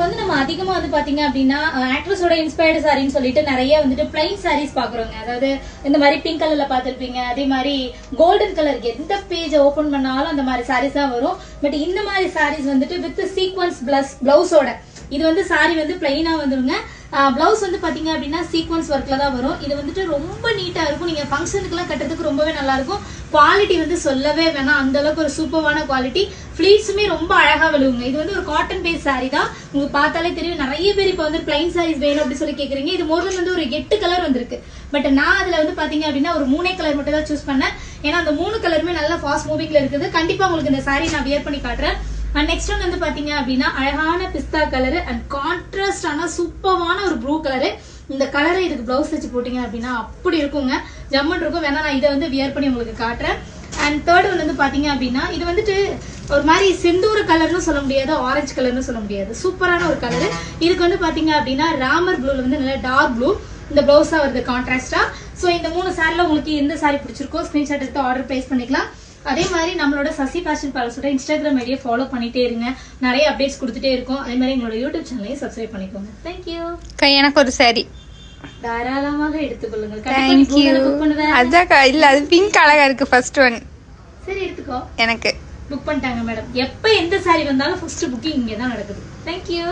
வந்து நம்ம அதிகமா வந்து பாத்தீங்க அப்படின்னா ஆக்ட்ரஸோட இன்ஸ்பயர்டு சாரின்னு சொல்லிட்டு நிறைய வந்துட்டு பிளைன் சாரீஸ் பாக்குறோங்க. அதாவது இந்த மாதிரி பிங்க் கலர்ல பாத்திருப்பீங்க, அதே மாதிரி கோல்டன் கலர் எந்த பேஜ் ஓபன் பண்ணாலும் அந்த மாதிரி சாரீஸ் தான் வரும். பட் இந்த மாதிரி சாரீஸ் வந்துட்டு வித் சீக்வன்ஸ் பிளவுஸோட, இது வந்து சாரி வந்து பிளைனா வந்துருங்க. பிளவுஸ் வந்து பாத்தீங்க அப்படின்னா சீக்வன்ஸ் ஒர்க்ல தான் வரும். இது வந்துட்டு ரொம்ப நீட்டா இருக்கும். நீங்க ஃபங்க்ஷனுக்கு எல்லாம் கட்டுறதுக்கு ரொம்பவே நல்லா இருக்கும். குவாலிட்டி வந்து சொல்லவே வேணாம், அந்த அளவுக்கு ஒரு சூப்பரான குவாலிட்டி. ஃபிளீட்ஸுமே ரொம்ப அழகா விழுவுங்க. இது வந்து ஒரு காட்டன் பேஸ் சாரி தான். உங்களுக்கு பார்த்தாலே தெரியும். நிறைய பேர் இப்ப வந்து பிளைன் சாரீஸ் வேணும் அப்படின்னு சொல்லி கேக்குறீங்க. இது மோர்ல வந்து ஒரு 8 கலர் வந்திருக்கு. பட் நான் அதுல வந்து பாத்தீங்க அப்படின்னா ஒரு 3 கலர் மட்டும் தான் சூஸ் பண்ணேன். ஏன்னா அந்த 3 கலருமே நல்ல ஃபாஸ்ட் மூவிங்ல இருக்குது. கண்டிப்பா உங்களுக்கு இந்த சாரி நான் வியர் பண்ணி காட்டுறேன். அண்ட் நெக்ஸ்ட் ஒன் வந்து பாத்தீங்க அப்படின்னா அழகான பிஸ்தா கலர் அண்ட் கான்ட்ராஸ்டான சூப்பரான ஒரு ப்ளூ கலரு. இந்த கலரை இதுக்கு பிளவுஸ் வச்சு போட்டீங்க அப்படின்னா அப்படி இருக்குங்க, ஜம்மன் இருக்கும். வேணா நான் இதை வந்து வியர் பண்ணி உங்களுக்கு காட்டுறேன். அண்ட் தேர்ட் ஒன் வந்து பாத்தீங்க அப்படின்னா இது வந்துட்டு ஒரு மாதிரி செந்தூர கலர்னு சொல்ல முடியாது, ஆரஞ்சு கலர்னு சொல்ல முடியாது, சூப்பரான ஒரு கலரு. இதுக்கு வந்து பாத்தீங்க அப்படின்னா ராமர் ப்ளூல வந்து நல்ல டார்க் ப்ளூ இந்த பிளவுஸா வருது கான்ட்ராஸ்டா. ஸோ இந்த 3 சாரில உங்களுக்கு எந்த சாரி பிடிச்சிருக்கோ ஸ்கிரீன்ஷாட் எடுத்து ஆர்டர் பிளேஸ் பண்ணிக்கலாம். அதே மாதிரி நம்மளோட சசி ஃபேஷன் பேலஸோட இன்ஸ்டாகிராம் ஐடியா ஃபாலோ பண்ணிட்டே இருங்க, நிறைய அப்டேட்ஸ் கொடுத்துட்டே இருக்கும். அதே மாதிரி எங்களோட யூடியூப் சேனலையும் சப்ஸ்கிரைப் பண்ணிக்கோங்க. தேங்க்யூ. எனக்கு ஒரு சாரி தாராளமாக எடுத்துக்கொள்ளுங்கள். அதாக்கா இல்ல, அது பிங்க் அழகா இருக்கு. ஃபர்ஸ்ட் ஒன் சரி எடுத்துக்கோ. எனக்கு புக் பண்ணிட்டாங்க மேடம். எப்ப எந்த சாரி வந்தாலும் ஃபர்ஸ்ட் புக்கிங் இங்கே தான் நடக்குது. தேங்க்யூ.